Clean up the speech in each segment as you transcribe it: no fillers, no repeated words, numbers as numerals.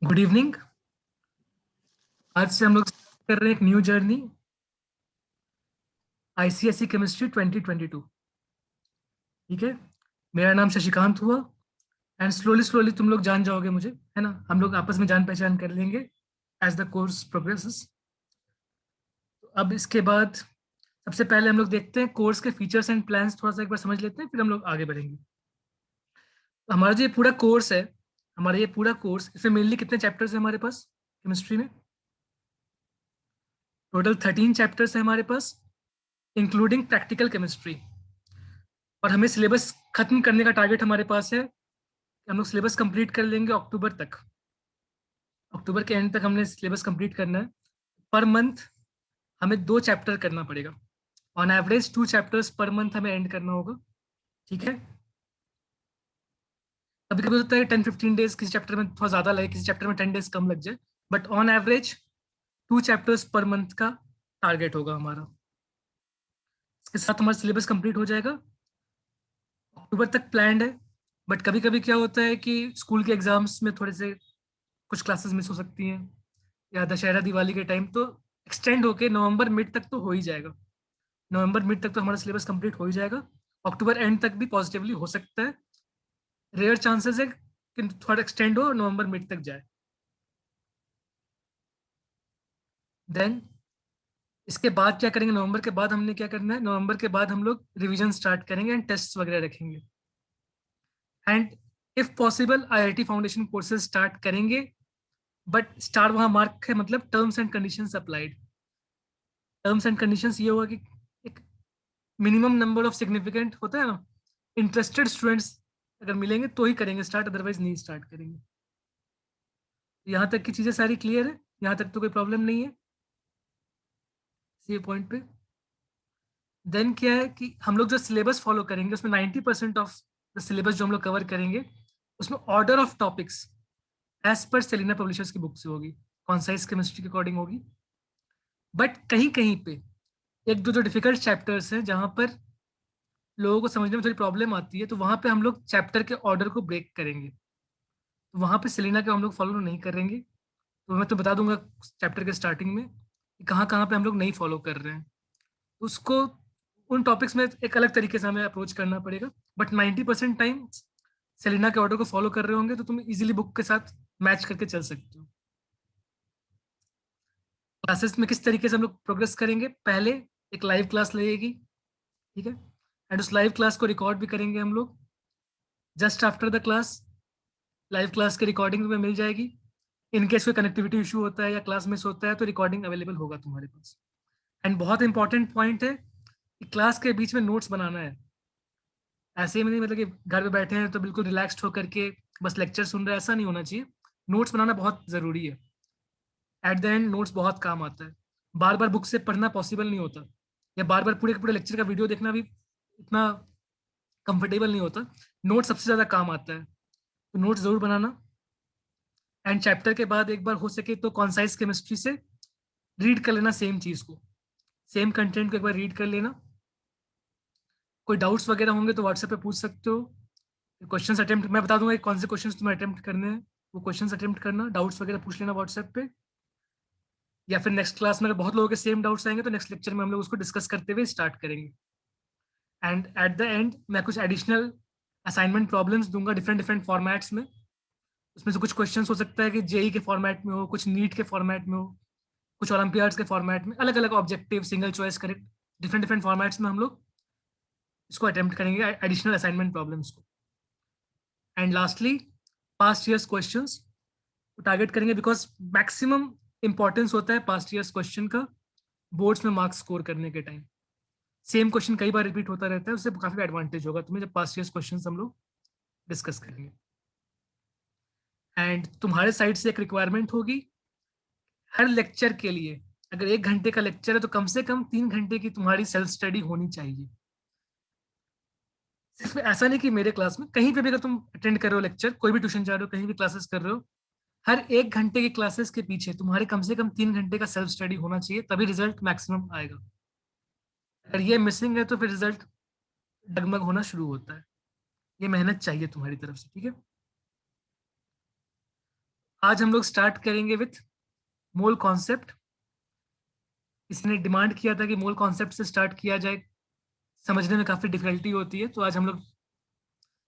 Good evening. आज से हम लोग कर रहे हैं एक न्यू जर्नी, आईसीएसई केमिस्ट्री 2022। ठीक है। मेरा नाम शशिकांत हुआ एंड स्लोली स्लोली तुम लोग जान जाओगे मुझे, है ना। हम लोग आपस में जान पहचान कर लेंगे एज द कोर्स प्रोग्रेसेस। तो अब इसके बाद सबसे पहले हम लोग देखते हैं कोर्स के फीचर्स एंड प्लान्स, थोड़ा सा एक बार समझ लेते हैं, फिर हम लोग आगे बढ़ेंगे। तो हमारा जो ये पूरा कोर्स है, हमारा ये पूरा कोर्स, इसमें मेनली कितने चैप्टर्स है हमारे पास केमिस्ट्री में? टोटल 13 चैप्टर्स है हमारे पास, इंक्लूडिंग प्रैक्टिकल केमिस्ट्री। और हमें सिलेबस खत्म करने का टारगेट हमारे पास है कि हम लोग सिलेबस कंप्लीट कर लेंगे अक्टूबर तक। अक्टूबर के एंड तक हमने सिलेबस कंप्लीट करना है। पर मंथ हमें 2 चैप्टर करना पड़ेगा। On average 2 chapters per month हमें एंड करना होगा। ठीक है। कभी कभी होता है 10-15 डेज किसी चैप्टर में थोड़ा ज्यादा लगे, किसी चैप्टर में 10 डेज कम लग जाए, but on average 2 chapters per month का टारगेट होगा हमारा। इसके साथ हमारा सिलेबस कंप्लीट हो जाएगा, अक्टूबर तक प्लान्ड है। बट कभी कभी क्या होता है कि स्कूल के एग्जाम्स में थोड़े से कुछ क्लासेस मिस हो सकती हैं, या दशहरा दिवाली के टाइम, तो एक्सटेंड होके नवंबर मिड तक तो हो ही जाएगा। नवंबर मिड तक तो हमारा सिलेबस कंप्लीट हो ही जाएगा। अक्टूबर एंड तक भी पॉजिटिवली हो सकता है, रेयर चांसेस है कि थोड़ा एक्सटेंड हो और नवंबर मिड तक जाए। देन इसके बाद क्या करेंगे, नवंबर के बाद हमने क्या करना है, नवंबर के बाद हम लोग रिवीजन स्टार्ट करेंगे एंड टेस्ट वगैरह रखेंगे। And if possible IIT foundation courses start करेंगे, बट स्टार वहाँ मार्क है, मतलब terms and conditions applied. Terms and conditions ये होगा कि एक मिनिमम नंबर ऑफ सिग्निफिकेंट होता है ना, इंटरेस्टेड स्टूडेंट्स अगर मिलेंगे तो ही करेंगे स्टार्ट, अदरवाइज नहीं स्टार्ट करेंगे। यहाँ तक की चीजें सारी क्लियर है, यहाँ तक तो कोई प्रॉब्लम नहीं है इसी पॉइंट पे। देन क्या है कि हम लोग जो सिलेबस फॉलो करेंगे उसमें 90% ऑफ द सिलेबस जो हम लोग कवर करेंगे, उसमें order of topics as per Selina publishers की बुक से होगी, कॉन्साइज केमिस्ट्री के अकॉर्डिंग होगी। बट कहीं कहीं पे एक दो जो डिफिकल्ट चैप्टर्स हैं जहाँ पर लोगों को समझने में थोड़ी प्रॉब्लम आती है, तो वहाँ पे हम लोग चैप्टर के ऑर्डर को ब्रेक करेंगे। तो वहाँ पे सेलिना के हम लोग फॉलो नहीं करेंगे। तो मैं तो बता दूंगा चैप्टर के स्टार्टिंग में कि कहाँ कहाँ पे हम लोग नहीं फॉलो कर रहे हैं। तो उसको उन टॉपिक्स में एक अलग तरीके से हमें अप्रोच करना पड़ेगा। बट 90% टाइम सेलिना के ऑर्डर को फॉलो कर रहे होंगे तो तुम इजीली बुक के साथ मैच करके चल सकते हो। क्लासेस में किस तरीके से हम लोग प्रोग्रेस करेंगे, पहले एक लाइव क्लास लगेगी, ठीक है, एंड उस लाइव क्लास को रिकॉर्ड भी करेंगे हम लोग। Just after the class live class की रिकॉर्डिंग तुम्हें मिल जाएगी। इन केस कोई कनेक्टिविटी इशू होता है या क्लास मिस होता है तो रिकॉर्डिंग अवेलेबल होगा तुम्हारे पास। एंड बहुत इंपॉर्टेंट पॉइंट है कि क्लास के बीच में नोट्स बनाना है। ऐसे ही नहीं मतलब कि घर पे बैठे हैं तो बिल्कुल रिलैक्स्ड होकर के बस लेक्चर सुन रहे हैं, ऐसा नहीं होना चाहिए। नोट्स बनाना बहुत ज़रूरी है। एट द एंड नोट्स बहुत काम आता है। बार बार बुक से पढ़ना पॉसिबल नहीं होता, या बार बार पूरे पूरे लेक्चर का वीडियो देखना भी इतना कंफर्टेबल नहीं होता। नोट सबसे ज़्यादा काम आता है, तो नोट्स ज़रूर बनाना। एंड चैप्टर के बाद एक बार हो सके तो कॉन्साइज केमिस्ट्री से रीड कर लेना सेम चीज़ को, सेम कंटेंट को एक बार रीड कर लेना। कोई डाउट्स वगैरह होंगे तो व्हाट्सएप पे पूछ सकते हो। क्वेश्चंस अटेम्प्ट मैं बता दूंगा कि कौन से क्वेश्चंस तुम्हें अटेम्प्ट करने हैं, वो क्वेश्चंस अटेम्प्ट करना, डाउट्स वगैरह पूछ लेना व्हाट्सएप पे। या फिर नेक्स्ट क्लास में अगर बहुत लोगों के सेम डाउट्स आएंगे तो नेक्स्ट लेक्चर में हम लोग उसको डिस्कस करते हुए स्टार्ट करेंगे। एंड एट द एंड मैं कुछ एडिशनल असाइनमेंट प्रॉब्लम्स दूंगा डिफरेंट डिफरेंट फॉर्मेट्स में। उसमें से कुछ क्वेश्चंस हो सकता है कि जेई के फॉर्मेट में हो, कुछ नीट के फॉर्मेट में हो, कुछ ओलंपियाड्स के फॉर्मेट में, अलग अलग objective, single choice, correct, different different formats में हम लोग इसको अटेम्प्ट करेंगे, एडिशनल असाइनमेंट प्रॉब्लम्स को। And lastly past years questions target करेंगे, बिकॉज मैक्सिमम इंपॉर्टेंस होता है पास्ट ईयर्स क्वेश्चन का बोर्ड्स में मार्क्स स्कोर करने के टाइम। सेम क्वेश्चन कई बार रिपीट होता रहता है, उससे काफी एडवांटेज होगा तुम्हें जब पास्ट ईयर्स क्वेश्चन हम लोग डिस्कस करेंगे। एंड तुम्हारे साइड से एक रिक्वायरमेंट होगी, हर लेक्चर के लिए, अगर 1 घंटे का लेक्चर है तो कम से कम 3 घंटे की तुम्हारी सेल्फ स्टडी होनी चाहिए। सिर्फ ऐसा नहीं कि मेरे क्लास में, कहीं पे भी अगर तुम अटेंड कर रहे हो लेक्चर, कोई भी ट्यूशन जा रहे हो, कहीं भी क्लासेस कर रहे हो, हर 1 घंटे की क्लासेस के पीछे तुम्हारे कम से कम 3 घंटे का सेल्फ स्टडी होना चाहिए, तभी रिजल्ट मैक्सिमम आएगा। अगर ये मिसिंग है तो फिर रिजल्ट डगमग होना शुरू होता है। ये मेहनत चाहिए तुम्हारी तरफ से, ठीक है। आज हम लोग स्टार्ट करेंगे विथ मोल कॉन्सेप्ट। किसी ने डिमांड किया था कि मोल कॉन्सेप्ट से स्टार्ट किया जाए, समझने में काफी डिफिकल्टी होती है, तो आज हम लोग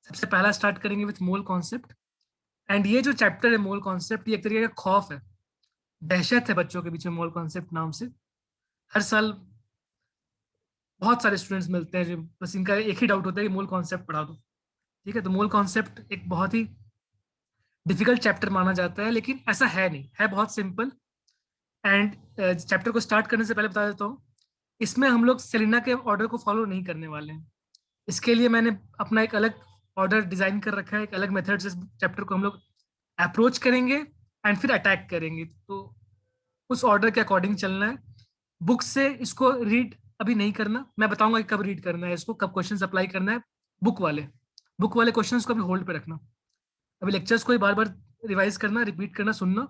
सबसे पहला स्टार्ट करेंगे विथ मोल कॉन्सेप्ट। एंड ये जो चैप्टर है मोल कॉन्सेप्ट, ये एक तरीके का खौफ है, दहशत है बच्चों के बीच में मोल कॉन्सेप्ट नाम से। हर साल बहुत सारे स्टूडेंट्स मिलते हैं जो बस इनका एक ही डाउट होता है कि मोल कॉन्सेप्ट पढ़ा दो। ठीक है, तो मोल कॉन्सेप्ट एक बहुत ही डिफिकल्ट चैप्टर माना जाता है, लेकिन ऐसा है नहीं, है बहुत सिंपल। एंड चैप्टर को स्टार्ट करने से पहले बता देता हूँ, इसमें हम लोग सेलिना के ऑर्डर को फॉलो नहीं करने वाले हैं। इसके लिए मैंने अपना एक अलग ऑर्डर डिजाइन कर रखा है, एक अलग मेथड से चैप्टर को हम लोग अप्रोच करेंगे एंड फिर अटैक करेंगे। तो उस ऑर्डर के अकॉर्डिंग चलना है। बुक से इसको रीड अभी नहीं करना, मैं बताऊंगा कि कब रीड करना है इसको, कब क्वेश्चन अप्लाई करना है। बुक वाले क्वेश्चंस को अभी होल्ड पे रखना। अभी लेक्चर्स को ही बार बार रिवाइज करना, रिपीट करना, सुनना,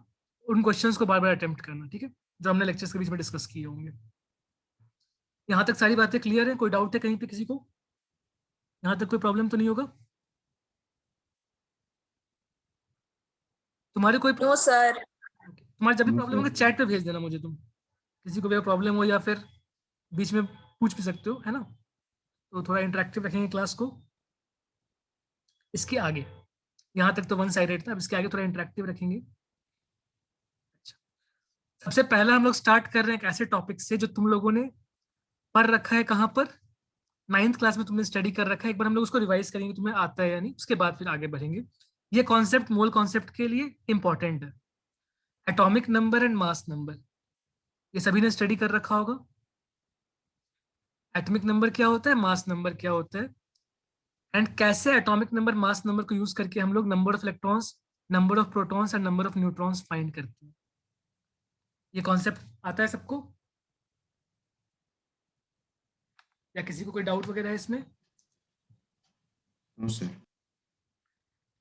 उन क्वेश्चंस को बार बार अटेम्प्ट करना। ठीक है, जो हमने लेक्चर्स के बीच में डिस्कस किए होंगे। यहाँ तक सारी बातें क्लियर है? कोई डाउट है कहीं पे किसी को? यहाँ तक कोई प्रॉब्लम तो नहीं होगा? तुम्हारे कोई नो सर। तुम्हारे जब भी नो प्रॉब्लम होगा सर। चैट पे भेज देना मुझे तुम, किसी को भी प्रॉब्लम हो, या फिर बीच में पूछ भी सकते हो, है ना? तो थोड़ा इंटरेक्टिव रखेंगे क्लास को। इसके आगे, यहाँ तक तो वन साइडेड था, अब इसके आगे थोड़ा इंटरेक्टिव रखेंगे। अच्छा, सबसे पहला हम लोग स्टार्ट कर रहे हैं एक ऐसे टॉपिक से जो तुम लोगों ने पढ़ रखा है। कहाँ पर? 9th क्लास में तुमने स्टडी कर रखा है। एक बार हम लोग उसको रिवाइज करेंगे, तुम्हें आता है या नहीं, उसके बाद फिर आगे बढ़ेंगे। ये कॉन्सेप्ट मोल कॉन्सेप्ट के लिए इंपॉर्टेंट है। Atomic number and mass number, ये सभी ने स्टडी कर रखा होगा। एटॉमिक नंबर क्या होता है, मास नंबर क्या होता है, एंड कैसे एटॉमिक नंबर मास नंबर को यूज करके हम लोग number of electrons, number of protons and number of neutrons find करते हैं। ये कॉन्सेप्ट आता है सबको, या किसी को कोई डाउट वगैरह है इसमें? No sir.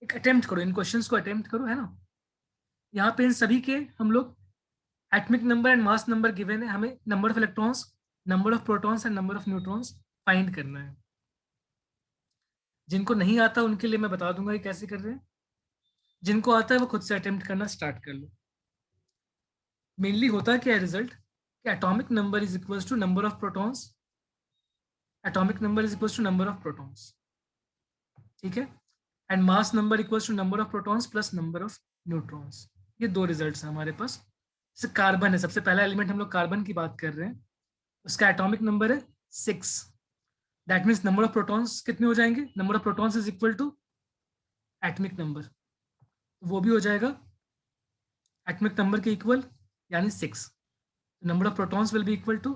एक अटेम्प्ट करो, इन क्वेश्चंस को अटेम्प्ट करो, है ना? यहाँ पे इन सभी के हम लोग atomic number and mass number given है, हमें number of electrons, number of protons and number of neutrons find करना है। जिनको नहीं आता उनके लिए मैं बता दूंगा ये कैसे कर रहे हैं। जिनको आता है वो खुद से अटेम्प्ट करना स्टार्ट कर लो। मेनली होता क्या है रिजल्ट, कि atomic number is equals to number of protons, atomic number is equals to number of protons, ठीक है, and mass number equals to number of protons plus number of neutrons. ये दो results हैं हमारे पास। जैसे कार्बन है, सबसे पहला एलिमेंट हम लोग कार्बन की बात कर रहे हैं, उसका एटॉमिक नंबर है 6। That means number of protons कितने हो जाएंगे, number of protons is equal to atomic number, वो भी हो जाएगा एटॉमिक नंबर के इक्वल, यानी 6। Number of protons will be equal to,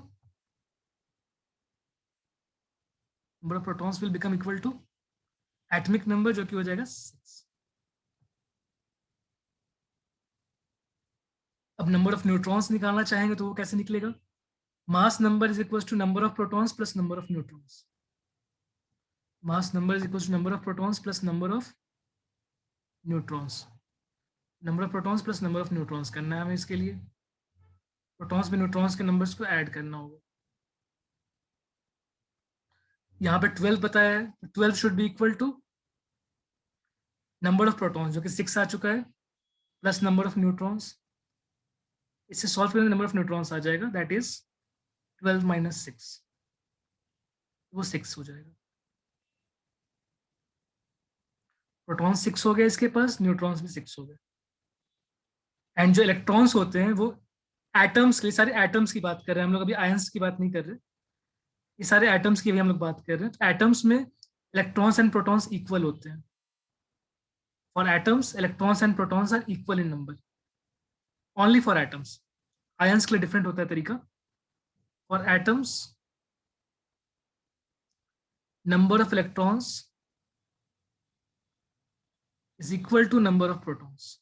number of protons will become equal to atomic number, जो कि हो जाएगा 6। अब नंबर ऑफ न्यूट्रॉन्स निकालना चाहेंगे तो वो कैसे निकलेगा, mass number is equal to number of protons plus number of neutrons, mass number is equal to number of protons plus number of neutrons, number of protons plus number of neutrons करना है हमें। इसके लिए protons में neutrons के numbers को add करना होगा। यहाँ पे 12 बताया है, 12 should be equal to number of protons जो कि 6 आ चुका है, प्लस नंबर ऑफ न्यूट्रॉन्स। इससे सॉल्व करेंगे नंबर ऑफ न्यूट्रॉन्स आ जाएगा, दैट इज 12 माइनस 6, वो 6 हो जाएगा। प्रोटॉन 6 हो गया इसके पास, न्यूट्रॉन्स भी 6 हो गए। एंड जो इलेक्ट्रॉन्स होते हैं वो एटम्स के लिए, सारे एटम्स की बात कर रहे हैं हम लोग, अभी आयंस की बात नहीं कर रहे, ये सारे एटम्स की भी हम लोग बात कर रहे हैं। तो एटम्स में इलेक्ट्रॉन्स एंड प्रोटॉन्स इक्वल होते हैं। For atoms electrons and protons are equal in number, only for atoms. Ions के लिए डिफरेंट होता है तरीका। For atoms number of electrons is equal to number of protons.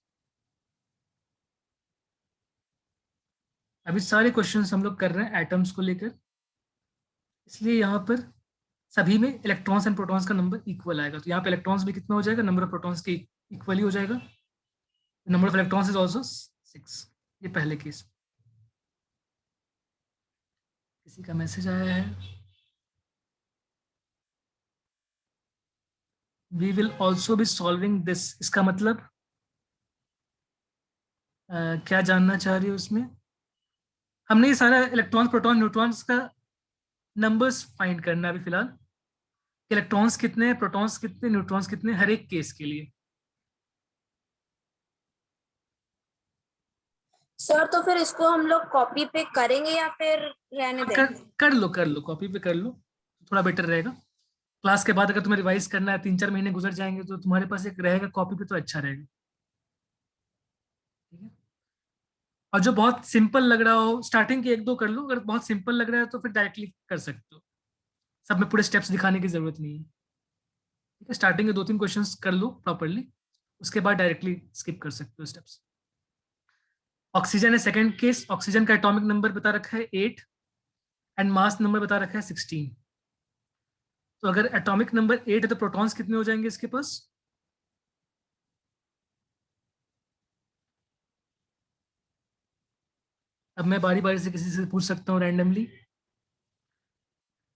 अभी सारे क्वेश्चंस हम लोग कर रहे हैं एटम्स को लेकर, इसलिए यहाँ पर सभी में इलेक्ट्रॉन्स एंड प्रोटॉन्स का नंबर इक्वल आएगा। तो यहाँ पे इलेक्ट्रॉन्स भी कितना हो जाएगा, नंबर ऑफ प्रोटॉन्स के इक्वल ही हो जाएगा। Number of electrons is also 6। ये पहले केस। किसी का मैसेज आया है, we will also be solving this, इसका मतलब क्या जानना चाह रही हो उसमें? हमने ये सारा इलेक्ट्रॉन्स प्रोटॉन न्यूट्रॉन्स का नंबर्स फाइंड करना है अभी फिलहाल, इलेक्ट्रॉन्स कितने हैं, प्रोटॉन्स कितने, न्यूट्रॉन्स कितने, हर एक केस के लिए। सर तो फिर इसको हम लोग कॉपी पे करेंगे या फिर रहने दें? कर लो कॉपी पे कर लो, थोड़ा बेटर रहेगा। क्लास के बाद अगर तुम्हें रिवाइज करना है, 3-4 महीने गुजर जाएंगे तो तुम्हारे पास एक रहेगा कॉपी पे, तो अच्छा रहेगा। ठीक है। और जो बहुत सिंपल लग रहा हो स्टार्टिंग के 1-2 कर लो, अगर बहुत सिंपल लग रहा है तो फिर डायरेक्टली कर सकते हो, सब में पूरे स्टेप्स दिखाने की जरूरत नहीं है। ठीक है, स्टार्टिंग के 2-3 क्वेश्चंस कर लो प्रॉपरली, उसके बाद डायरेक्टली स्किप कर सकते हो स्टेप्स। ऑक्सीजन है सेकंड केस, ऑक्सीजन का एटॉमिक नंबर बता रखा है 8 एंड मास नंबर बता रखा है 16। तो अगर एटॉमिक नंबर 8 है तो प्रोटॉन्स कितने हो जाएंगे इसके पास? अब मैं बारी बारी से किसी से पूछ सकता हूँ रैंडमली।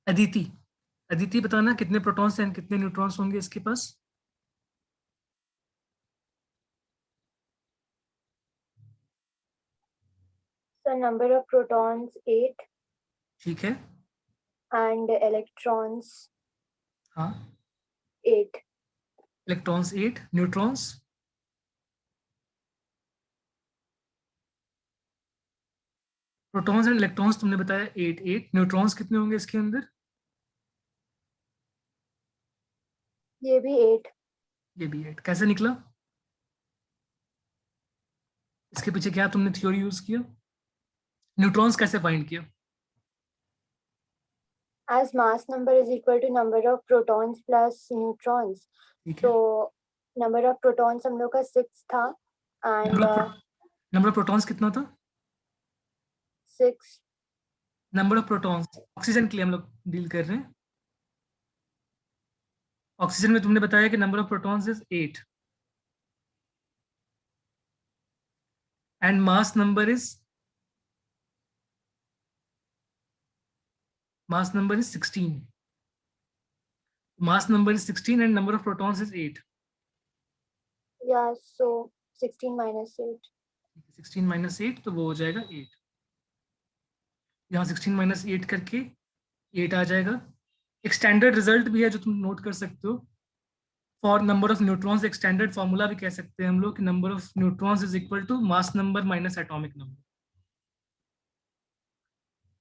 अदिति, अदिति बताना कितने प्रोटॉन्स एंड कितने न्यूट्रॉन्स होंगे इसके पास? सर नंबर ऑफ प्रोटॉन्स 8 ठीक है। एंड इलेक्ट्रॉन्स हाँ, 8। Electrons 8, neutrons? Protons and electrons तुमने बताया 8, न्यूट्रॉन्स कितने होंगे इसके अंदर? ये भी 8। ये भी 8। कैसे निकला? इसके पीछे क्या तुमने थ्योरी यूज किया? न्यूट्रॉन्स कैसे फाइंड किया? as mass number is equal to number of protons plus neutrons, ठीक तो है। नंबर ऑफ प्रोटॉन्स हम लोग का 6 था एंड नंबर ऑफ प्रोटॉन्स कितना था? 6। नंबर ऑफ प्रोटॉन्स ऑक्सीजन के लिए हम लोग डील कर रहे हैं। ऑक्सीजन में तुमने बताया कि number of protons is 8 and mass number is 16। Mass number is 16 and number of protons is 8। या सो 16 minus 8। 16 माइनस 8 तो वो हो जाएगा 8। यहाँ 16 माइनस 8 करके 8 आ जाएगा। एक स्टैंडर्ड रिजल्ट भी है जो तुम नोट कर सकते हो फॉर नंबर ऑफ न्यूट्रॉन्स। एक स्टैंडर्ड फॉर्मूला भी कह सकते हैं हम लोग कि number of neutrons is equal to mass number minus atomic number.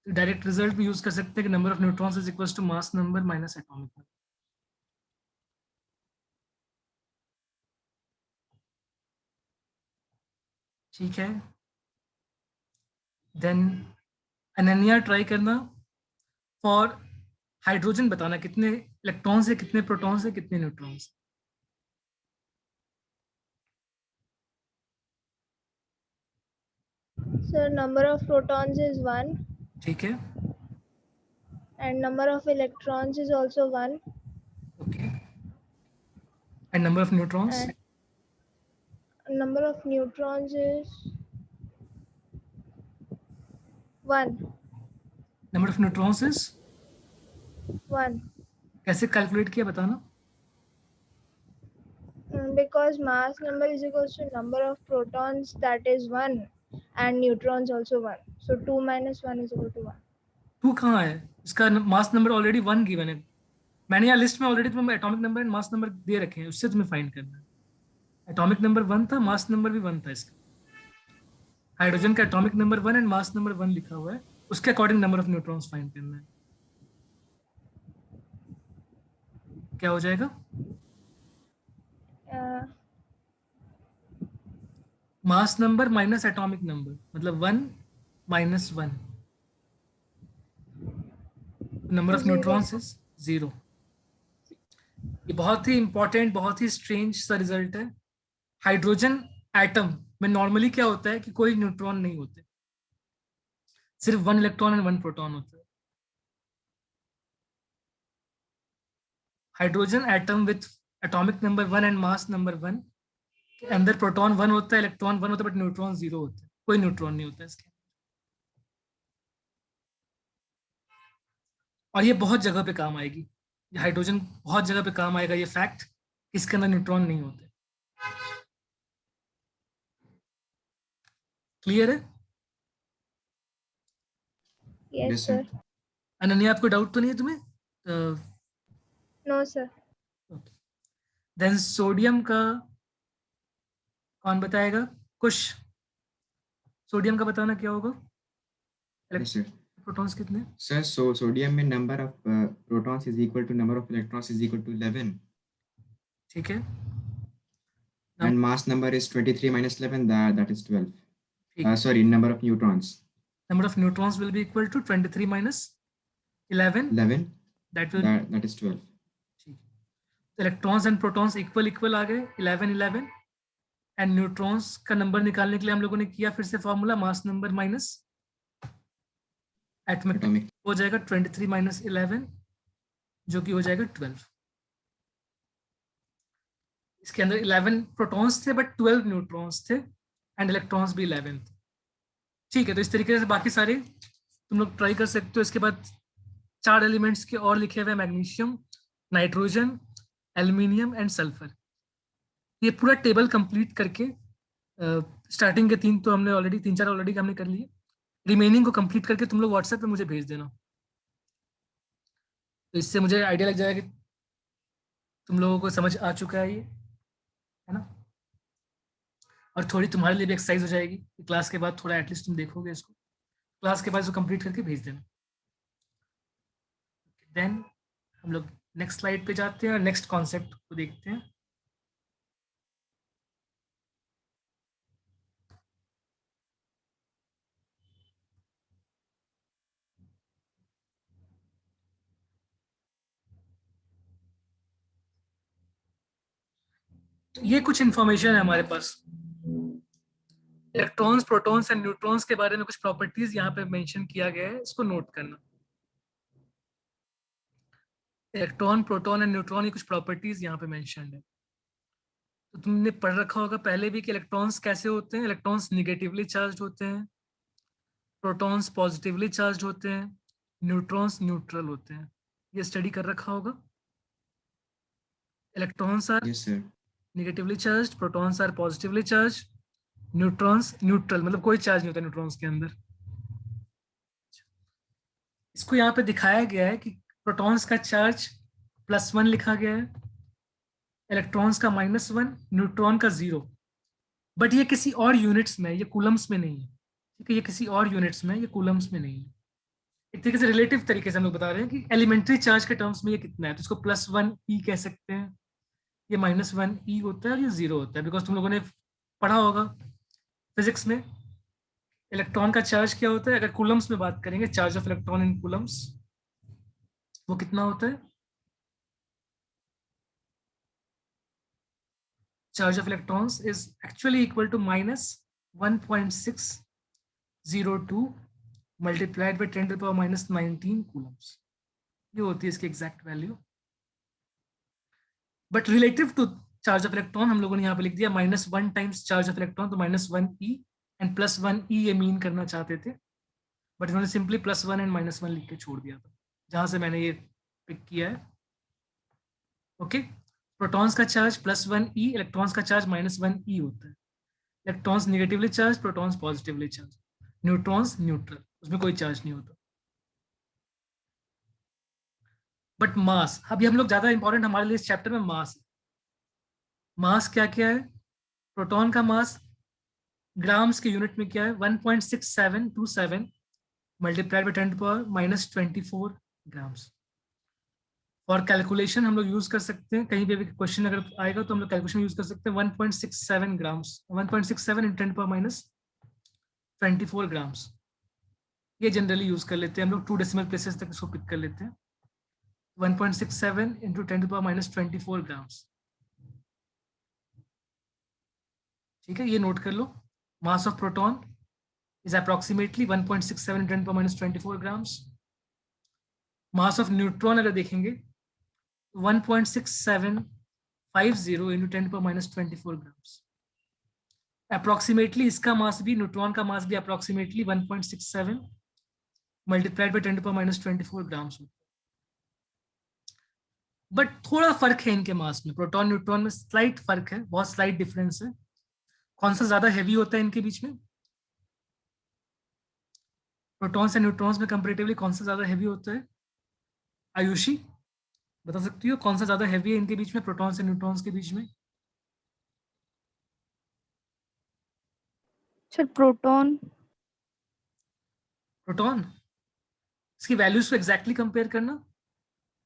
Direct result भी यूज कर सकते हैं कि number of neutrons is equal to mass number minus atomic number. ठीक है। देन अनन्या ट्राई करना फॉर हाइड्रोजन, बताना कितने इलेक्ट्रॉन्स है, कितने प्रोटॉन्स है, कितने neutrons. Sir number of protons is 1 ठीक है। and number of electrons is also 1 okay. And number of neutrons? and number of neutrons is 1 number of neutrons is 1 कैसे कैलकुलेट किया बताना? because mass number is equals to number of protons, that is 1, and neutrons also 1, so 2 minus 1 is equal to 1. 2 कहाँ है? इसका mass number already 1 given है। मैंने यहाँ list में ऑलरेडी तुम्हें atomic number and mass number दे रखे हैं, उससे तुम्हें फाइंड करना है। एटॉमिक नंबर 1 था, मास नंबर भी 1 था इसका। हाइड्रोजन का atomic number 1 and mass number 1 लिखा हुआ है, उसके according number of neutrons find करना है। क्या हो जाएगा? मास नंबर माइनस एटॉमिक नंबर, मतलब 1 minus 1, number of neutrons is 0। ये बहुत ही इंपॉर्टेंट, बहुत ही स्ट्रेंज सा रिजल्ट है। हाइड्रोजन एटम में नॉर्मली क्या होता है कि कोई न्यूट्रॉन नहीं होते, सिर्फ 1 इलेक्ट्रॉन एंड 1 प्रोटॉन होता है। Hydrogen atom with atomic number 1 and mass number 1 के अंदर प्रोटॉन 1 होता है, इलेक्ट्रॉन 1 होता है, बट न्यूट्रॉन 0 होता है, कोई न्यूट्रॉन नहीं होता इसके। और ये बहुत जगह पे काम आएगी, ये हाइड्रोजन बहुत जगह पे काम आएगा, ये फैक्ट, इसके अंदर न्यूट्रॉन नहीं होते। क्लियर है? Yes, Yes, sir. sir. Ananya, आपको डाउट तो नहीं है तुम्हें? No, sir. देन सोडियम का कौन बताएगा? कुश, सोडियम का बताना क्या होगा? Yes, sir. प्रोटॉन्स कितने? Sir, so sodium में number of protons is equal to number of electrons is equal to 11. ठीक है, And mass number is 23 minus 11, that is 12. ठीक. Sorry, number of neutrons. Number of neutrons will be equal to 23 minus 11. 11. That will That is 12. ठीक. Electrons and protons equal equal आ गए, 11 11. And neutrons का number निकालने के लिए हम लोगों ने किया फिर से फॉर्मूला, मास नंबर माइनस एटॉमिक, हो जाएगा 23 माइनस 11 जो कि हो जाएगा 12. इसके अंदर 11 प्रोटॉन्स थे बट 12 न्यूट्रॉन्स थे एंड इलेक्ट्रॉन्स भी 11 थे. ठीक है, तो इस तरीके से बाकी सारे तुम लोग ट्राई कर सकते हो. इसके बाद 4 एलिमेंट्स के और लिखे हुए, magnesium, nitrogen, aluminium and sulphur. ये पूरा टेबल कंप्लीट करके स्टार्टिंग के 3 तो हमने ऑलरेडी 3-4 ऑलरेडी हमने कर लिए. रिमेनिंग को कंप्लीट करके तुम लोग व्हाट्सएप पे मुझे भेज देना. तो इससे मुझे आइडिया लग जाएगा कि तुम लोगों को समझ आ चुका है ये, है ना. और थोड़ी तुम्हारे लिए भी एक्सरसाइज हो जाएगी. क्लास के बाद थोड़ा एटलीस्ट तुम देखोगे इसको, क्लास के बाद जो कंप्लीट करके भेज देना. देन हम लोग नेक्स्ट स्लाइड पे जाते हैं और नेक्स्ट कॉन्सेप्ट को देखते हैं. ये कुछ इंफॉर्मेशन है हमारे पास इलेक्ट्रॉन्स, प्रोटॉन्स एंड न्यूट्रॉन्स के बारे में. कुछ प्रॉपर्टीज यहाँ पे मेंशन किया गया है, इसको नोट करना. इलेक्ट्रॉन, प्रोटॉन एंड न्यूट्रॉन, ये कुछ प्रॉपर्टीज यहाँ पे मेंशन्ड है. तो तुमने पढ़ रखा होगा पहले भी कि इलेक्ट्रॉन्स कैसे होते हैं. इलेक्ट्रॉन्स निगेटिवली चार्ज होते हैं, प्रोटॉन्स पॉजिटिवली चार्ज होते हैं, न्यूट्रॉन्स न्यूट्रल होते हैं. ये स्टडी कर रखा होगा. Electrons are Yes, sir. Negatively charge, protons are positively charge, neutrons neutral, मतलब कोई चार्ज नहीं होता न्यूट्रॉन्स के अंदर. इसको यहाँ पे दिखाया गया है कि प्रोटॉन्स का चार्ज +1 लिखा गया है, इलेक्ट्रॉन्स का -1, न्यूट्रॉन का 0. बट ये किसी और यूनिट्स में, ये कूलम्स में नहीं है. ठीक है, ये किसी और यूनिट्स में, ये कूलम्स में नहीं है. एक तरीके से रिलेटिव तरीके से हम लोग बता रहे हैं कि एलिमेंट्री चार्ज के टर्म्स में ये कितना है. तो इसको +1 E कह सकते हैं, ये -1 E होता है और ये 0 होता है. बिकॉज तुम लोगों ने पढ़ा होगा फिजिक्स में इलेक्ट्रॉन का चार्ज क्या होता है. अगर कूलम्स में बात करेंगे, charge of electron in coulombs, वो कितना होता है. Charge of electrons is actually equal to -1.602 multiplied by 10⁻⁻19 coulombs. ये होती है इसकी exact value. But relative to charge of electron हम लोगों ने यहाँ पे लिख दिया -1 टाइम्स चार्ज ऑफ इलेक्ट्रॉन, तो -1 E एंड +1 E ये मीन करना चाहते थे, बट इन्होंने सिंपली +1 एंड -1 लिख के छोड़ दिया था, जहां से मैंने ये पिक किया है. ओके, प्रोटॉन्स का चार्ज +1 E, इलेक्ट्रॉन्स का चार्ज -1 E होता है. Electrons negatively charge, protons positively charge, neutrons neutral, उसमें कोई चार्ज नहीं होता. बट मास, अभी हम लोग ज्यादा इंपॉर्टेंट हमारे लिए इस चैप्टर में मास है. मास क्या क्या है. प्रोटॉन का मास ग्राम्स के यूनिट में क्या है, 1.6727 मल्टीप्लाइड बाय 10⁻⁻24 ग्राम्स. और कैलकुलेशन हम लोग यूज कर सकते हैं, कहीं भी क्वेश्चन अगर आएगा तो हम लोग कैलकुलेशन यूज कर सकते हैं. 1.67 ग्राम्स, 1.67 × 10⁻⁻24 ग्राम्स, ये जनरली यूज कर लेते हैं हम लोग. 2 डेसिमल प्लेसेस तक इसको पिक कर लेते हैं. 1.67 × 10⁻⁻24 ग्राम्स. ठीक है, ये नोट कर लो. Mass of proton is approximately 1.67 × 10⁻⁻24 grams. Mass of neutron अगर देखेंगे 1.6750 × 10⁻⁻24 ग्राम्स. अप्रोक्सीमेटली इसका मास भी, न्यूट्रॉन का मास भी अप्रोक्सीमेटली 1.67 मल्टीप्लाइड बाय 10⁻⁻24 ग्राम्स होता है. बट थोड़ा फर्क है इनके मास में, प्रोटॉन न्यूट्रॉन में स्लाइट फर्क है, बहुत स्लाइट डिफरेंस है. कौन सा ज्यादा हैवी होता है इनके बीच में. प्रोटॉन्स एंड न्यूट्रॉन्स में कंपैरेटिवली कौन सा ज्यादा हैवी होता है? आयुषी बता सकती हो कौन सा ज्यादा हैवी है इनके बीच में, प्रोटॉन्स एंड न्यूट्रॉन्स के बीच में? Sir proton. प्रोटॉन। इसकी वैल्यूज को एग्जैक्टली कंपेयर करना,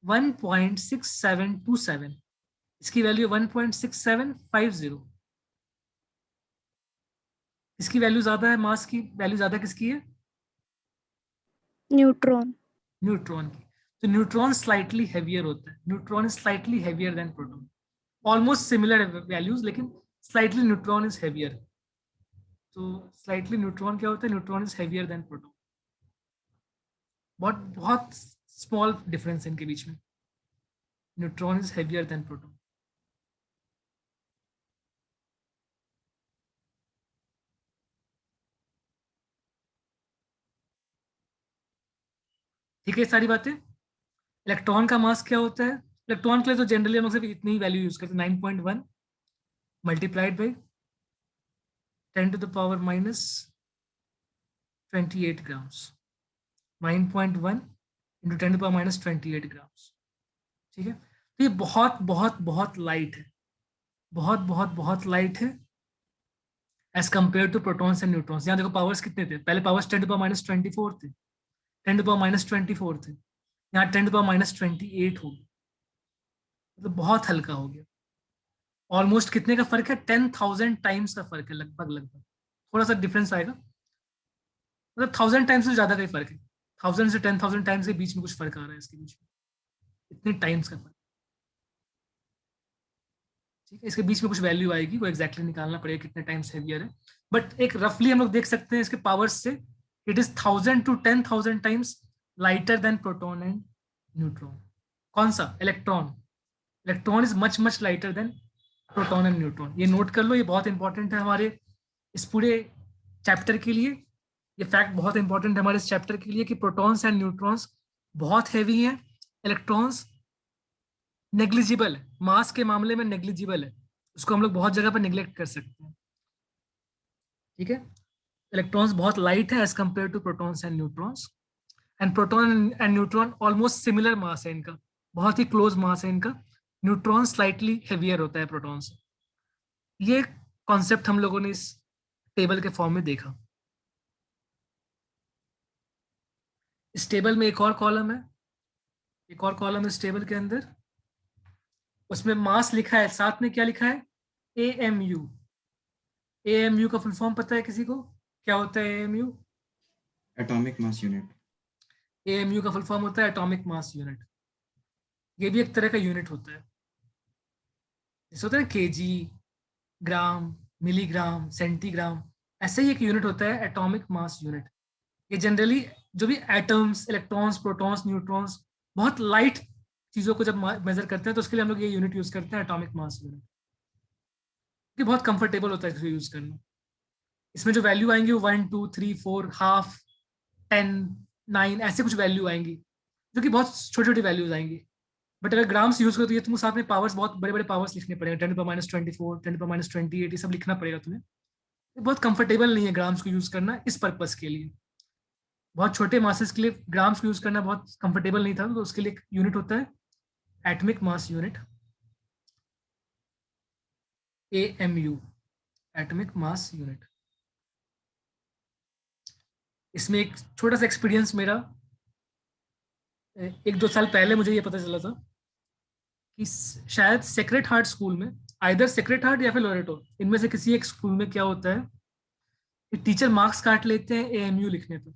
1.6727, इसकी वैल्यू 1.6750। इसकी वैल्यू ज्यादा है, मास की वैल्यू ज्यादा किसकी है? न्यूट्रॉन। न्यूट्रॉन की। तो न्यूट्रॉन स्लाइटली हैवियर होता है, neutron is slightly heavier than proton, almost similar values लेकिन स्लाइटली न्यूट्रॉन इज हैवियर। तो स्लाइटली न्यूट्रॉन क्या होता है? Neutron is heavier than proton. बहुत बहुत स्मॉल डिफरेंस है इनके बीच में। Neutron is heavier than proton. ठीक है सारी बातें। इलेक्ट्रॉन का मास क्या होता है? इलेक्ट्रॉन के लिए तो जनरली हम लोग सिर्फ इतनी ही वैल्यू यूज करते हैं, 9.1 multiplied by 10 to the power minus 28 grams, 9.1 into 10 to the power minus 28 grams। ठीक है, तो ये बहुत बहुत बहुत लाइट है, बहुत बहुत बहुत लाइट है as compare to protons and neutrons. यहाँ देखो पावर्स कितने थे, पहले powers 10 to the power minus 24 थे, 10 to the power minus 24 थे, यहाँ 10 to the power minus 28 हो गया, मतलब बहुत हल्का हो गया। ऑलमोस्ट कितने का फर्क है? 10,000 टाइम्स का फर्क है, लगभग लगभग, थोड़ा सा डिफरेंस आएगा, मतलब 1000 टाइम्स से ज्यादा का ही फर्क है, 1000 से 10,000 टाइम्स के बीच में कुछ फर्क आ रहा है इसके बीच में, इतने टाइम्स का फर्क। ठीक है, इसके बीच में कुछ वैल्यू आएगी, वो एग्जैक्टली निकालना पड़ेगा कितने टाइम्स हेवियर है, बट एक रफली हम लोग देख सकते हैं इसके पावर्स से, it is 1000 to 10,000 times lighter than proton and neutron. कौन सा? Electron. Electron is much much lighter than proton and neutron. ये नोट कर लो, ये बहुत इंपॉर्टेंट है हमारे इस पूरे चैप्टर के लिए, ये फैक्ट बहुत इंपॉर्टेंट है हमारे इस चैप्टर के लिए कि प्रोटॉन्स एंड न्यूट्रॉन्स बहुत हैवी हैं, इलेक्ट्रॉन्स नेग्लिजिबल है, मास के मामले में नेग्लिजिबल है, उसको हम लोग बहुत जगह पर निग्लेक्ट कर सकते हैं। ठीक है, इलेक्ट्रॉन्स बहुत लाइट है as compare to protons and neutrons, and proton and neutron almost similar mass है इनका, बहुत ही क्लोज मास है इनका। न्यूट्रॉन स्लाइटली हेवियर होता है प्रोटॉन से। ये कॉन्सेप्ट हम लोगों ने इस टेबल के फॉर्म में देखा। इस टेबल में एक और कॉलम है, एक और कॉलम है इस टेबल के अंदर, उसमें मास लिखा है, साथ में क्या लिखा है? AMU। AMU का फुल फॉर्म पता है किसी को? क्या होता है AMU? Atomic mass unit. AMU का फुल फॉर्म होता है एटॉमिक मास यूनिट। ये भी एक तरह का यूनिट होता है, जैसे होता है केजी, ग्राम, मिलीग्राम, सेंटीग्राम, ऐसे ही एक यूनिट होता है एटॉमिक मास यूनिट। ये जनरली जो भी एटम्स, इलेक्ट्रॉन्स, प्रोटॉन्स, न्यूट्रॉन्स, बहुत लाइट चीजों को जब मेजर करते हैं तो उसके लिए हम लोग ये यूनिट यूज करते हैं, एटॉमिक मास यूनिट। ये बहुत कंफर्टेबल होता है इसको यूज करना। इसमें जो वैल्यू आएंगी वो 1, 2, 3, 4, हाफ, 10, 9 ऐसे कुछ वैल्यू आएंगी, जो कि बहुत छोटी छोटी वैल्यूज आएंगी। बट अगर ग्राम्स यूज करो तो ये तुमको साथ में पावर्स, बहुत बड़े बड़े पावर्स लिखने पड़ेंगे, 10 to the power minus 24, 10 to the power minus 28, ये सब लिखना पड़ेगा तुम्हें। ये बहुत कंफर्टेबल नहीं है ग्राम्स को यूज करना इस पर्पस के लिए। बहुत छोटे मासेस के लिए ग्राम्स को यूज करना बहुत कंफर्टेबल नहीं था, तो उसके लिए एक यूनिट होता है atomic mass unit, AMU, atomic mass unit. इसमें एक छोटा सा एक्सपीरियंस मेरा, 1-2 साल पहले मुझे ये पता चला था कि शायद सेक्रेट हार्ट स्कूल में, आइदर सेक्रेट हार्ट या फिर लोरेटो, इनमें से किसी एक स्कूल में क्या होता है कि टीचर मार्क्स काट लेते हैं AMU लिखने पर।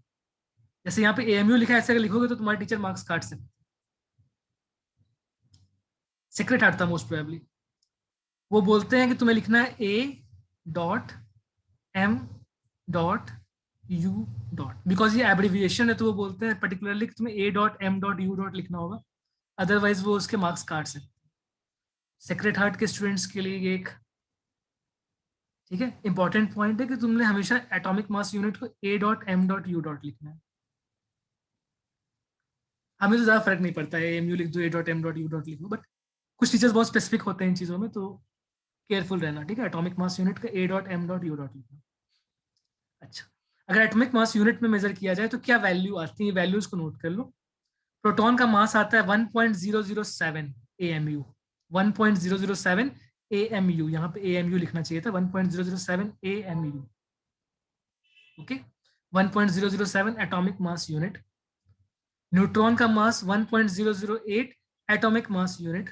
जैसे यहाँ पे AMU लिखा है, ऐसे अगर लिखोगे तो तुम्हारे टीचर मार्क्स काट सकते। सेक्रेट हार्ट था मोस्ट प्रोबेबली। वो बोलते हैं कि तुम्हें लिखना है A.M.U. बिकॉज ये एब्रिविएशन है, तो वो बोलते हैं पर्टिकुलरली कि तुम्हें A.M.U. लिखना होगा, अदरवाइज वो उसके मार्क्स काट सकते हैं। सेक्रेट हार्ट के स्टूडेंट्स के लिए ये एक, ठीक है, इंपॉर्टेंट पॉइंट है कि तुमने हमेशा एटॉमिक मास यूनिट को A.M.U. लिखना है। हमें तो ज्यादा फर्क नहीं पड़ता है, AMU लिख दो, A.M.U. लिख दो, बट कुछ टीचर्स बहुत स्पेसिफिक होते हैं इन चीजों में, तो केयरफुल रहना। ठीक है, एटॉमिक मास यूनिट का A.M.U. लिखना। अच्छा, अगर एटॉमिक मास यूनिट में मेजर किया जाए तो क्या वैल्यू आती है, वैल्यूज को नोट कर लो। प्रोटॉन का मास आता है 1.007 AMU, 1.007 AMU, यहाँ पे AMU लिखना चाहिए था, 1.007 AMU, okay, 1.007 atomic mass unit. Neutron का मास 1.008 एटॉमिक मास यूनिट।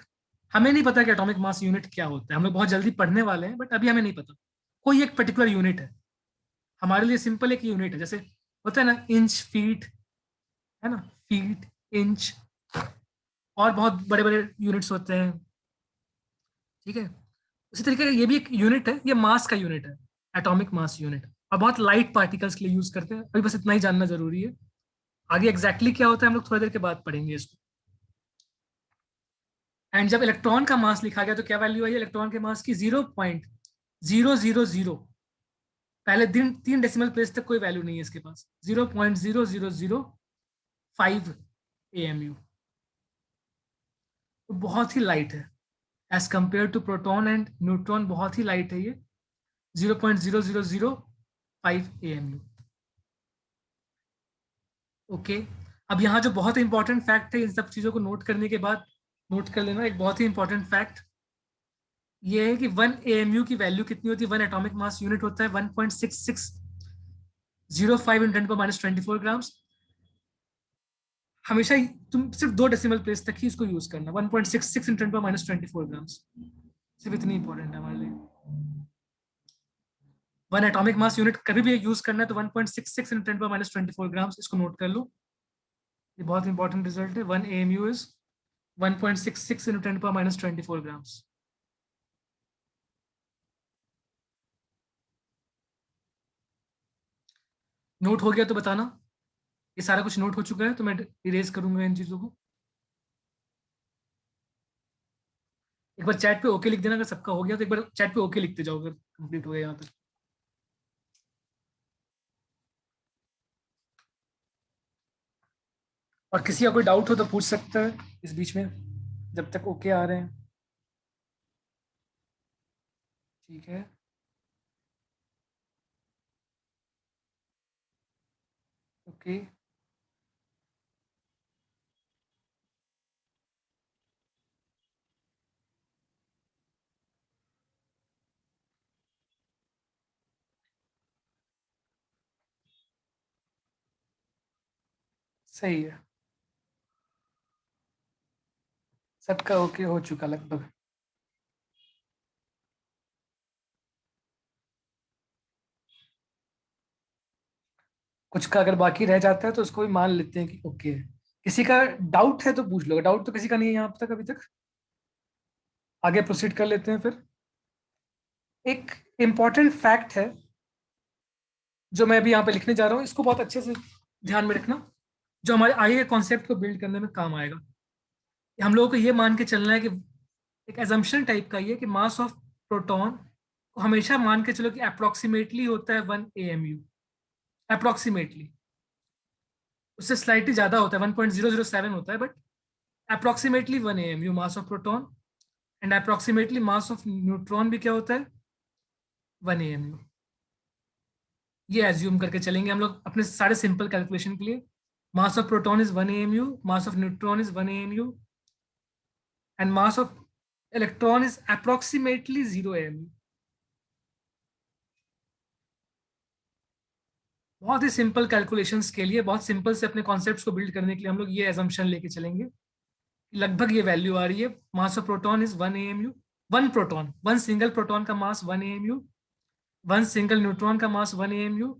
हमें नहीं पता कि एटॉमिक मास यूनिट क्या होता है, हम लोग बहुत जल्दी पढ़ने वाले हैं, बट अभी हमें नहीं पता। कोई एक पर्टिकुलर यूनिट है, हमारे लिए सिंपल एक यूनिट है, जैसे होता है ना इंच, फीट, है ना, फीट, इंच, और बहुत बड़े बड़े यूनिट्स होते हैं, ठीक है। उसी तरीके का ये भी एक यूनिट है, ये मास का यूनिट है, एटॉमिक मास यूनिट, और बहुत लाइट पार्टिकल्स के लिए यूज करते हैं। अभी बस इतना ही जानना जरूरी है, आगे एग्जैक्टली क्या होता है हम लोग थोड़ी देर के बाद पढ़ेंगे इसको। एंड जब इलेक्ट्रॉन का मास लिखा गया तो क्या वैल्यू आई इलेक्ट्रॉन के मास की? 0.000, पहले दिन 3 डेसिमल प्लेस तक कोई वैल्यू नहीं है इसके पास, 0.0005 AMU, तो बहुत ही लाइट है as compare to proton and neutron, बहुत ही लाइट है ये, 0.0005 AMU, ओके। अब यहाँ जो बहुत इंपॉर्टेंट फैक्ट है, इन सब चीजों को नोट करने के बाद नोट कर लेना, एक बहुत ही इंपॉर्टेंट फैक्ट ये है कि 1 AMU की वैल्यू कितनी होती है? 1 एटॉमिक मास यूनिट होता है 1.6605 × 10⁻24 ग्राम्स। हमेशा ही तुम सिर्फ 2 डेसिमल प्लेस तक ही इसको यूज करना, 1.66 × 10⁻24 ग्राम्स, सिर्फ इतनी इंपॉर्टेंट है हमारे लिए। 1 एटॉमिक मास यूनिट कभी भी यूज करना है तो 1.66 × 10⁻24 ग्राम्स, इसको नोट कर लो, ये बहुत इंपॉर्टेंट रिजल्ट है। 1 AMU इज 1.66 × 10⁻24 ग्राम्स। नोट हो गया तो बताना, ये सारा कुछ नोट हो चुका है तो मैं इरेज करूंगा इन चीजों को। एक बार चैट पे ओके लिख देना अगर सबका हो गया, तो एक बार चैट पे ओके लिखते जाओ अगर कंप्लीट हो गया यहाँ तक। और किसी का कोई डाउट हो तो पूछ सकता है इस बीच में, जब तक ओके आ रहे हैं, ठीक है। ओके, सही है, सबका ओके हो चुका लगभग। कुछ का अगर बाकी रह जाता है तो उसको भी मान लेते हैं कि ओके है। किसी का डाउट है तो पूछ लो, डाउट तो किसी का नहीं है यहाँ तक अभी तक, आगे प्रोसीड कर लेते हैं फिर। एक इंपॉर्टेंट फैक्ट है जो मैं अभी यहाँ पे लिखने जा रहा हूँ, इसको बहुत अच्छे से ध्यान में रखना, जो हमारे आगे के कॉन्सेप्ट को बिल्ड करने में काम आएगा। हम लोगों को ये मान के चलना है कि एक एजम्पशन टाइप का ये कि मास ऑफ प्रोटॉन को हमेशा मान के चलो कि अप्रोक्सीमेटली होता है 1 AMU, अप्रोक्सीमेटली, उससे स्लाइटली ज्यादा होता है, 1.007 होता है, but approximately 1 AMU mass of proton, and approximately mass of neutron भी क्या होता है? 1 AMU। ये एज्यूम करके चलेंगे हम लोग अपने सारे सिंपल कैलकुलेशन के लिए। मास of proton is 1 AMU, mass of neutron is 1 AMU, and mass of electron is approximately 0 AMU। बहुत ही सिंपल कैलकुलेशंस के लिए, बहुत सिंपल से अपने कॉन्सेप्ट्स को बिल्ड करने के लिए हम लोग ये एजम्पशन लेके चलेंगे, लगभग ये वैल्यू आ रही है। मास of proton is 1 AMU, one proton, one single proton का मास 1 AMU, वन सिंगल न्यूट्रॉन का मास 1 AMU,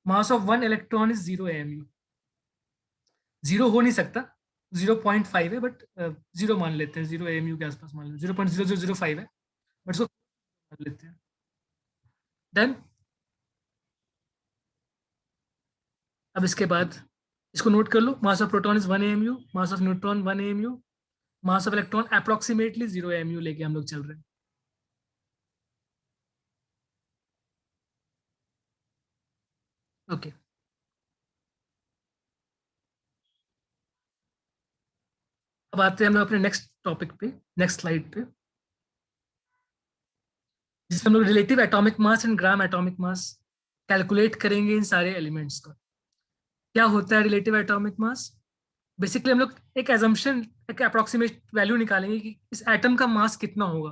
mass of 1 electron is 0 AMU। 0 हो नहीं सकता, 0.5 है, बट 0 मान लेते हैं, 0 AMU के आसपास मान लेते हैं, 0.0005 है, बट इसको मान लेते हैं। डन। अब इसके बाद इसको नोट कर लो, mass of proton is 1 AMU, mass of neutron 1 AMU, mass of electron approximately 0 AMU लेके हम लोग चल रहे हैं। ओके, अब आते हैं हम लोग अपने नेक्स्ट टॉपिक पे, नेक्स्ट स्लाइड पे, जिसमें हम लोग relative atomic mass and gram atomic mass calculate करेंगे इन सारे एलिमेंट्स का। क्या होता है रिलेटिव एटॉमिक मास? बेसिकली हम लोग एक एजम्पशन, एक अप्रोक्सीमेट वैल्यू निकालेंगे कि इस एटम का मास कितना होगा,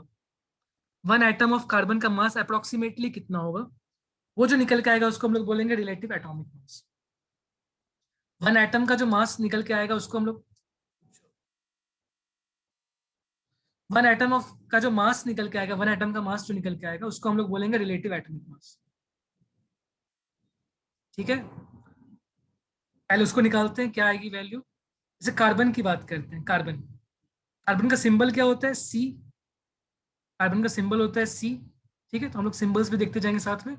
वन एटम ऑफ कार्बन का मास अप्रोक्सीमेटली कितना होगा, वो जो निकल के आएगा उसको हम लोग बोलेंगे relative atomic mass. One atom का जो मास निकल के आएगा उसको हम लोग, वन एटम ऑफ का जो मास निकल के आएगा, वन एटम का मास जो निकल के आएगा उसको हम लोग बोलेंगे रिलेटिव एटॉमिक मास। ठीक है, पहले उसको निकालते हैं, क्या आएगी वैल्यू। जैसे कार्बन की बात करते हैं, कार्बन, कार्बन का सिंबल क्या होता है? सी। कार्बन का सिंबल होता है सी। ठीक है, तो हम लोग सिंबल्स भी देखते जाएंगे साथ में।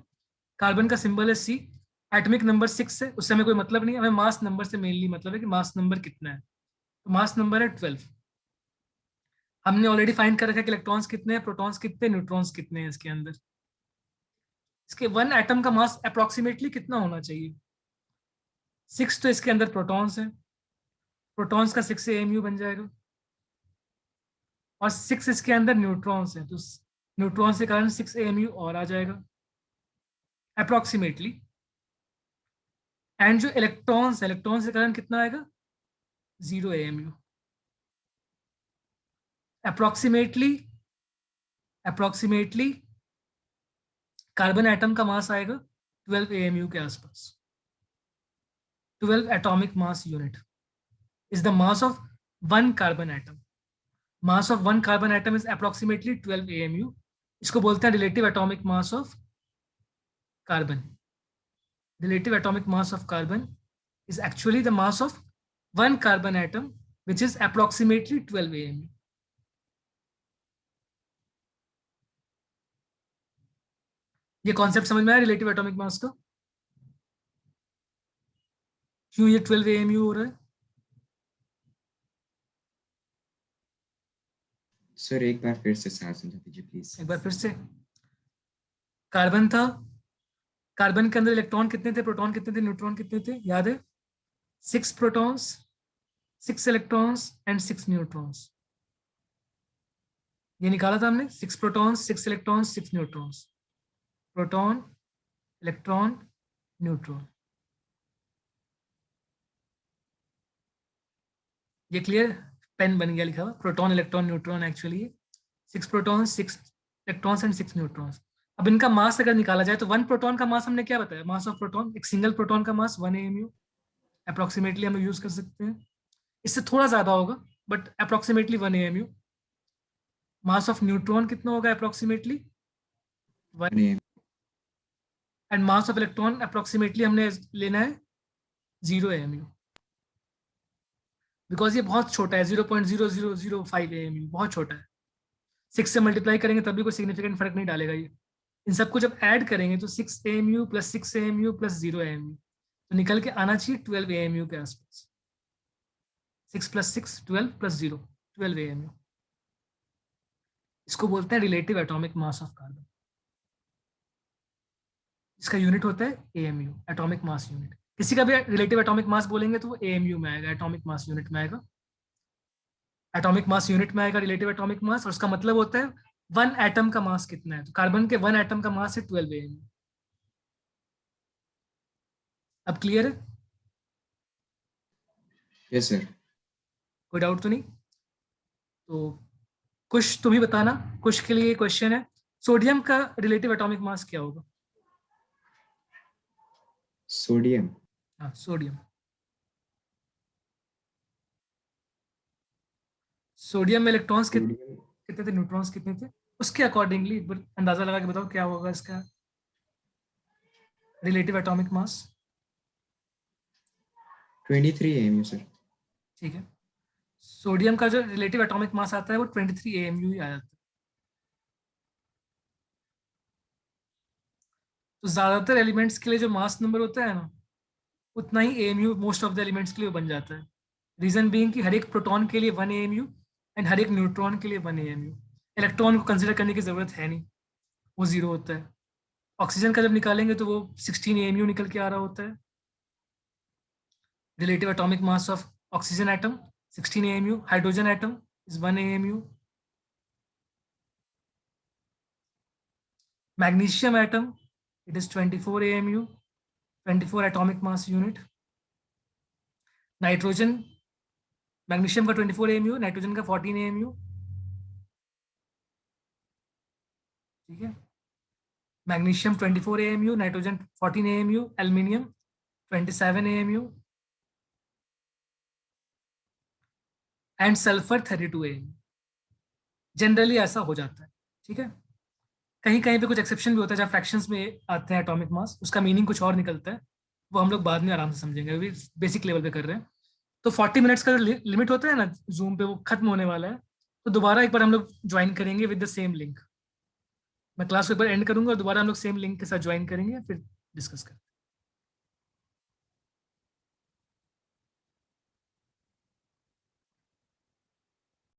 कार्बन का सिंबल है सी, एटॉमिक नंबर 6 है, उससे हमें कोई मतलब नहीं, हमें मास नंबर से मेनली मतलब है कि मास नंबर कितना है। तो मास नंबर है 12। हमने ऑलरेडी फाइंड कर रखा है कि इलेक्ट्रॉन्स कितने हैं, प्रोटॉन्स कितने, न्यूट्रॉन्स कितने हैं इसके अंदर। इसके वन एटम का मास अप्रोक्सीमेटली कितना होना चाहिए? 6 तो इसके अंदर प्रोटॉन्स है, प्रोटॉन्स का 6 AMU बन जाएगा, और 6 इसके अंदर न्यूट्रॉन्स है, तो न्यूट्रॉन्स के कारण 6 AMU और आ जाएगा अप्रोक्सीमेटली। एंड जो इलेक्ट्रॉन्स है, इलेक्ट्रॉन्स के कारण कितना आएगा? 0 AMU approximately. Approximately carbon atom का मास आएगा 12 AMU के आसपास। 12 atomic mass unit is the mass of one carbon atom. Mass of one carbon atom is approximately 12 AMU. इसको बोलते हैं relative atomic mass of carbon. Relative atomic mass of carbon is actually the mass of one carbon atom, which is approximately 12 AMU. ये concept समझ में आया relative atomic mass का? क्यों ये 12 AMU हो रहा है? सर एक बार फिर से सार समझा दीजिए प्लीज। एक बार फिर से। कार्बन था, कार्बन के अंदर इलेक्ट्रॉन कितने थे, प्रोटॉन कितने थे, न्यूट्रॉन कितने थे? याद है? 6 प्रोटॉन्स, 6 इलेक्ट्रॉन्स एंड 6 न्यूट्रॉन्स। ये निकाला था हमने, 6 protons, 6 electrons, 6 neutrons. Proton, electron, neutron. ये क्लियर? पेन बन गया लिखा हुआ, proton, electron, neutron. Actually 6 protons, 6 electrons and 6 neutrons. अब इनका मास अगर निकाला जाए तो वन प्रोटॉन का मास हमने क्या बताया? मास ऑफ प्रोटॉन, एक सिंगल प्रोटॉन का मास 1 AMU अप्रोक्सीमेटली हम यूज कर सकते हैं। इससे थोड़ा ज्यादा होगा but approximately 1 AMU। Mass of neutron कितना होगा approximately? 1। And mass of electron approximately हमने लेना है 0 AMU, बिकॉज ये बहुत छोटा है, 0.0005 AMU, बहुत छोटा है। 6 से मल्टीप्लाई करेंगे तब भी कोई सिग्निफिकेंट फर्क नहीं डालेगा ये। इन सबको जब ऐड करेंगे तो 6 AMU plus 6 AMU plus 0 AMU, तो निकल के आना चाहिए 12 AMU के आसपास। 6 प्लस 6 12 प्लस 0 12 AMU। इसको बोलते हैं relative atomic mass of carbon. इसका यूनिट होता है AMU, एटॉमिक मास यूनिट। किसी का भी रिलेटिव एटॉमिक मास बोलेंगे तो वो AMU में आएगा, एटॉमिक मास यूनिट में आएगा। एटॉमिक मास यूनिट में आएगा रिलेटिव एटॉमिक मास, और उसका मतलब होता है वन एटम का मास कितना है। तो कार्बन के वन एटम का मास है 12 AMU। अब क्लियर है? Yes sir. कोई डाउट तो नहीं? तो कुछ तुम ही बताना, कुछ के लिए क्वेश्चन है, सोडियम का रिलेटिव एटॉमिक मास क्या होगा? सोडियम, हाँ सोडियम, सोडियम में इलेक्ट्रॉन्स कितने थे, न्यूट्रॉन्स कितने थे? उसके अकॉर्डिंगली अंदाजा लगा के बताओ क्या होगा इसका relative atomic mass. 23 AMU sir. ठीक है, सोडियम का जो रिलेटिव एटॉमिक मास आता है वो 23 AMU ही आ जाता है। तो ज्यादातर एलिमेंट्स के लिए जो मास नंबर होता है ना, उतना ही AMU most of the elements के लिए बन जाता है। रीजन बीइंग कि हर एक प्रोटॉन के लिए 1 AMU एंड हर एक न्यूट्रॉन के लिए 1 AMU। इलेक्ट्रॉन को कंसिडर करने की जरूरत है नहीं, वो 0 होता है। ऑक्सीजन का जब निकालेंगे तो वो 16 AMU निकल के आ रहा होता है। Relative atomic mass of oxygen atom 16 AMU, hydrogen atom is 1 AMU, magnesium atom it is 24 AMU, 24 atomic mass unit. Nitrogen, magnesium का 24 AMU, नाइट्रोजन का 14 AMU। ठीक है, magnesium 24 AMU, nitrogen 14 AMU, aluminium 27 AMU and sulphur 32 AMU। Generally ऐसा हो जाता है। ठीक है, कहीं कहीं पे कुछ एक्सेप्शन भी होता है जहाँ फ्रैक्शंस में आते हैं एटॉमिक मास, उसका मीनिंग कुछ और निकलता है, वो हम लोग बाद में आराम से समझेंगे, अभी बेसिक लेवल पे कर रहे हैं। तो 40 मिनट्स का लिमिट होता है ना जूम पे, वो खत्म होने वाला है, तो दोबारा एक बार हम लोग ज्वाइन करेंगे विद द सेम लिंक। मैं क्लास को एक बार एंड करूंगा और दोबारा हम लोग सेम लिंक के साथ ज्वाइन करेंगे, फिर डिस्कस करेंगे।